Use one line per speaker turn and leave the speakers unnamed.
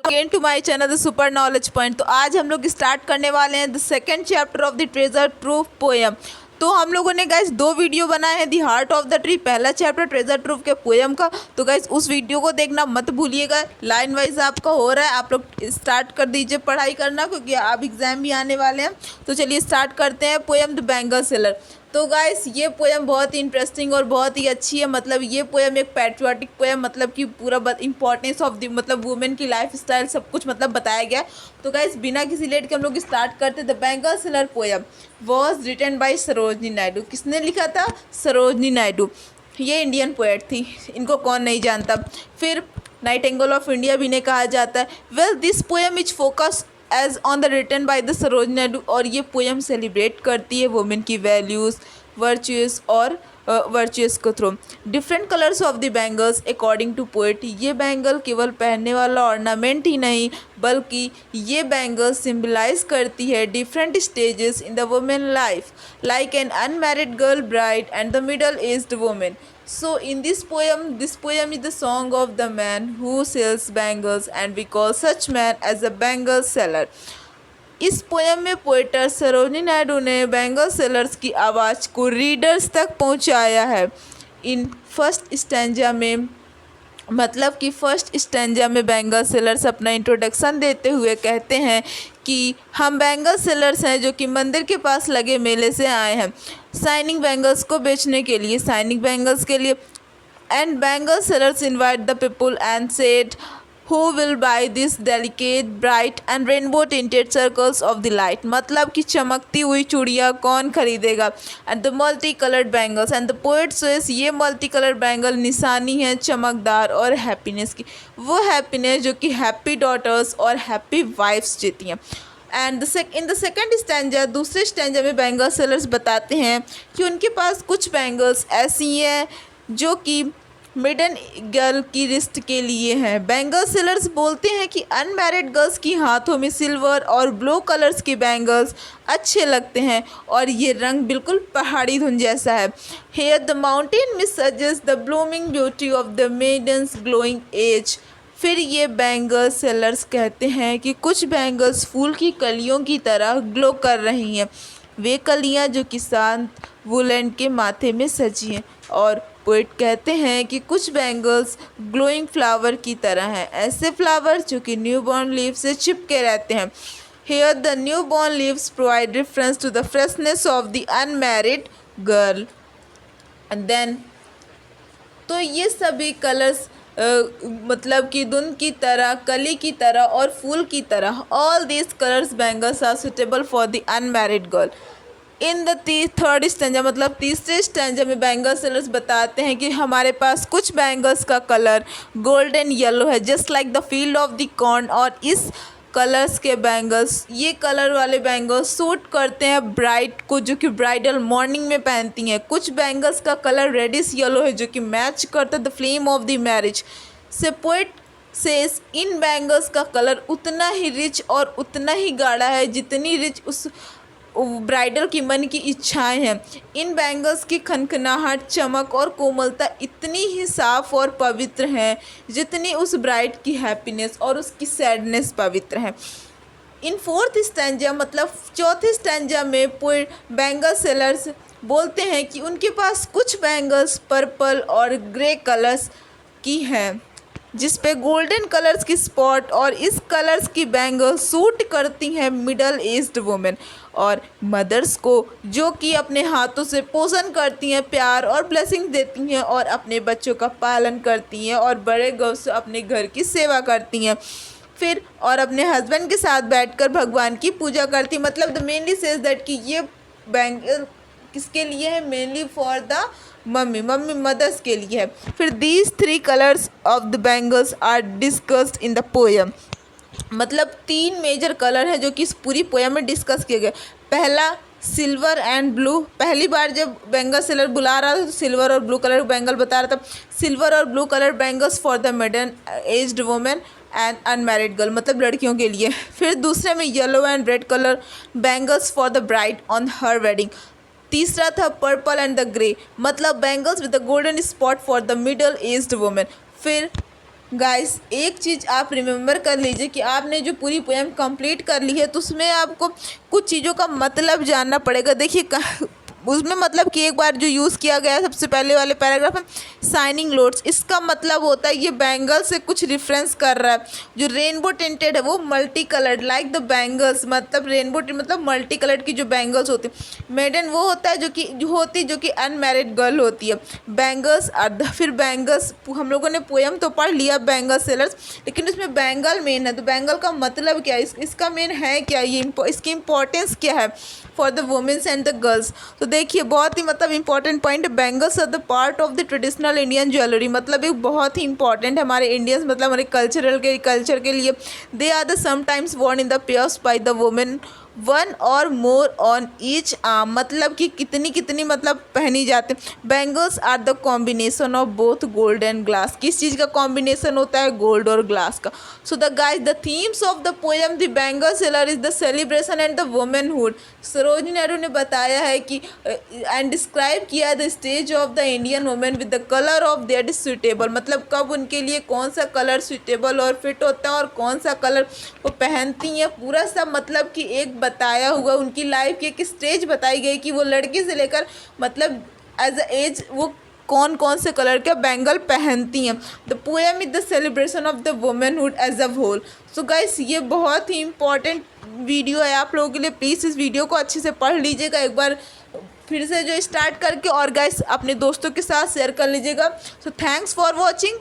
Again to my channel the super knowledge point. तो आज हम लोग स्टार्ट करने वाले हैं the second chapter of the treasure trove poem. तो हम लोगों ने गाइस दो वीडियो बनाए हैं the heart of the tree, पहला चैप्टर ट्रेजर ट्रूफ के पोएम का। तो गाइस उस वीडियो को देखना मत भूलिएगा, लाइन वाइज आपका हो रहा है, आप लोग स्टार्ट कर दीजिए पढ़ाई करना क्योंकि अब एग्जाम भी आने वाले हैं। तो चलिए स्टार्ट करते हैं पोएम द बैंगल सेलर। तो गाइस ये पोएम बहुत ही इंटरेस्टिंग और बहुत ही अच्छी है। मतलब ये पोएम एक पैट्रियोटिक पोएम, मतलब कि पूरा इंपॉर्टेंस ऑफ द मतलब वुमेन की लाइफ स्टाइल सब कुछ मतलब बताया गया। तो गाइस बिना किसी लेट के हम लोग स्टार्ट करते। The bangle seller poem was written by Sarojini Naidu. किसने लिखा था? सरोजनी नायडू। ये इंडियन पोएट थी, इनको कौन नहीं जानता। फिर नाइटिंगेल ऑफ इंडिया भी इन्हें कहा जाता है। Well this poem is focus as on the written by the Sarojini Naidu. और ये पोएम सेलिब्रेट करती है वुमेन की वैल्यूज़, वर्चुअस और वर्चुअस को through different colours of the bangles according to poet. ये बैंगल केवल पहनने वाला ऑर्नामेंट ही नहीं बल्कि ये बैंगल सिम्बलाइज करती है different stages in the women life like an unmarried girl, bride and the middle aged women. So in this poem is the song of the man who sells bangles and we call such man as a bangle seller. इस poem में पोएटर सरोजनी नायडू ने bangle sellers की आवाज़ को readers तक पहुंचाया है। In first stanza में मतलब कि फर्स्ट स्टैंजा में बैंगल सेलर्स अपना इंट्रोडक्शन देते हुए कहते हैं कि हम बैंगल सेलर्स हैं जो कि मंदिर के पास लगे मेले से आए हैं शाइनिंग बैंगल्स को बेचने के लिए, शाइनिंग बैंगल्स के लिए। And bangle sellers invite the people and said who will buy this delicate bright and rainbow tinted circles of the light। मतलब कि चमकती हुई चूड़ियाँ कौन खरीदेगा। And the multi coloured bangles and the poet says ये मल्टी कलर्ड बैंगल निशानी है चमकदार और हैप्पीनेस की, वो हैप्पीनेस जो कि हैप्पी डॉटर्स और हैप्पी वाइफ्स जीती हैं। And in the second stanza, दूसरे स्टैंजा में बैंगल सेलर्स बताते हैं कि उनके पास कुछ बैंगल्स ऐसी हैं जो कि मिडन गर्ल की रिस्ट के लिए हैं। बैंगल सेलर्स बोलते हैं कि अनमैरिड गर्ल्स की हाथों में सिल्वर और ब्लू कलर्स के बैंगल्स अच्छे लगते हैं और ये रंग बिल्कुल पहाड़ी धुन जैसा है। हेयर द माउंटेन में suggest the blooming beauty of the maidens glowing age. फिर ये बैंगल सेलर्स कहते हैं कि कुछ बैंगल्स फूल की कलियों की तरह ग्लो कर रही हैं, वे कलियाँ जो कि शांत वुलन के माथे में सजी हैं। और पोएट कहते हैं कि कुछ बैंगल्स ग्लोइंग फ्लावर की तरह हैं, ऐसे फ्लावर जो कि न्यूबॉर्न लीव से चिपके रहते हैं। Here the newborn leaves provide reference to the freshness of the unmarried girl. And then तो ये सभी कलर्स मतलब कि धुन की तरह, कली की तरह और फूल की तरह, all these colours bangles are suitable for the unmarried girl. In the third stanza मतलब तीसरे स्टैंजा में बैंगल सेलर्स बताते हैं कि हमारे पास कुछ बैंगल्स का कलर गोल्डन येलो है just like the field of the corn. और इस कलर्स के बैंगल्स, ये कलर वाले बैंगल्स सूट करते हैं ब्राइड को जो कि ब्राइडल मॉर्निंग में पहनती हैं। कुछ बैंगल्स का कलर रेडिश येलो है जो कि मैच करता है the flame of the marriage से। पोएट सेज इन बैंगल्स का कलर उतना ही रिच और उतना ही गाढ़ा है जितनी रिच उस ब्राइडल की मन की इच्छाएं हैं। इन बैंगल्स की खनखनाहट, चमक और कोमलता इतनी ही साफ और पवित्र है जितनी उस ब्राइड की हैप्पीनेस और उसकी सैडनेस पवित्र है। इन फोर्थ स्टैंजा मतलब चौथे स्टैंजा में बैंगल सेलर्स बोलते हैं कि उनके पास कुछ बैंगल्स पर्पल और ग्रे कलर्स की हैं जिस पे गोल्डन कलर्स की स्पॉट, और इस कलर्स की बैंगल सूट करती हैं मिडल एज्ड वुमेन और मदर्स को जो कि अपने हाथों से पोषण करती हैं, प्यार और ब्लेसिंग देती हैं और अपने बच्चों का पालन करती हैं और बड़े गौर से अपने घर की सेवा करती हैं। फिर और अपने हस्बैंड के साथ बैठकर भगवान की पूजा करती। मतलब द मेनली सेज दैट कि ये बैंगल किसके लिए है? Mainly for the mummy mothers के लिए है। फिर these three colours of the bangles are discussed in the poem. मतलब तीन मेजर कलर हैं जो कि इस पूरी पोएम में डिस्कस किए गए। पहला सिल्वर एंड ब्लू। पहली बार जब बैंगल सेलर बुला रहा था तो सिल्वर और ब्लू कलर बैंगल बता रहा था। सिल्वर और blue colour bangles for the middle aged women and unmarried girl, मतलब लड़कियों के लिए। फिर दूसरे में yellow and red colour bangles for the bride on her wedding. तीसरा था पर्पल एंड द ग्रे, मतलब bangles with the golden spot for the middle aged women. फिर गाइस एक चीज़ आप रिमेम्बर कर लीजिए कि आपने जो पूरी पोएम कंप्लीट कर ली है तो उसमें आपको कुछ चीज़ों का मतलब जानना पड़ेगा। देखिए उसमें मतलब कि एक बार जो यूज़ किया गया है सबसे पहले वाले पैराग्राफ में शाइनिंग लोड्स, इसका मतलब होता है ये बैंगल से कुछ रिफरेंस कर रहा है। जो रेनबो टिंटेड है वो multi coloured like the bangles, मतलब रेनबो मतलब मल्टी कलर्ड की जो बैंगल्स होती है। मेडन वो होता है जो कि अनमैरिड गर्ल होती है। बैंगल्स फिर बैंगल्स हम लोगों ने पोएम तो पढ़ लिया बैंगल सेलर्स, लेकिन उसमें बैंगल मेन है तो बैंगल का मतलब क्या है, इसका मेन है क्या, ये इसकी इंपॉर्टेंस क्या है for the womens and the girls. तो देखिए बहुत ही मतलब इंपॉर्टेंट पॉइंट है, bangles are the part of the traditional Indian jewellery, मतलब एक बहुत ही इंपॉर्टेंट है हमारे इंडियंस मतलब हमारे कल्चर के लिए। They are the sometimes worn in the pairs by the women one और मोर ऑन ईच आर्म, मतलब कि कितनी कितनी मतलब पहनी जाते हैं। Bangles are the combination of both gold and glass, किस चीज़ का कॉम्बिनेशन होता है, गोल्ड और ग्लास का। So the guys the themes of the poem the bangle seller is the celebration and the womanhood. Sarojini Naidu ने बताया है कि एंड डिस्क्राइब किया the stage of the Indian women with the colour of their is suitable, मतलब कब उनके लिए कौन सा कलर सुटेबल और फिट होता है और कौन सा कलर वो पहनती हैं, पूरा सब मतलब कि एक बताया हुआ उनकी लाइफ की एक स्टेज बताई गई कि वो लड़की से लेकर मतलब एज अ एज वो कौन कौन से कलर के बैंगल पहनती हैं। The poem is the celebration of the womanhood as a whole. So guys ये बहुत ही इंपॉर्टेंट वीडियो है आप लोगों के लिए, प्लीज़ इस वीडियो को अच्छे से पढ़ लीजिएगा एक बार फिर से जो स्टार्ट करके, और गाइस अपने दोस्तों के साथ शेयर कर लीजिएगा। So thanks for watching.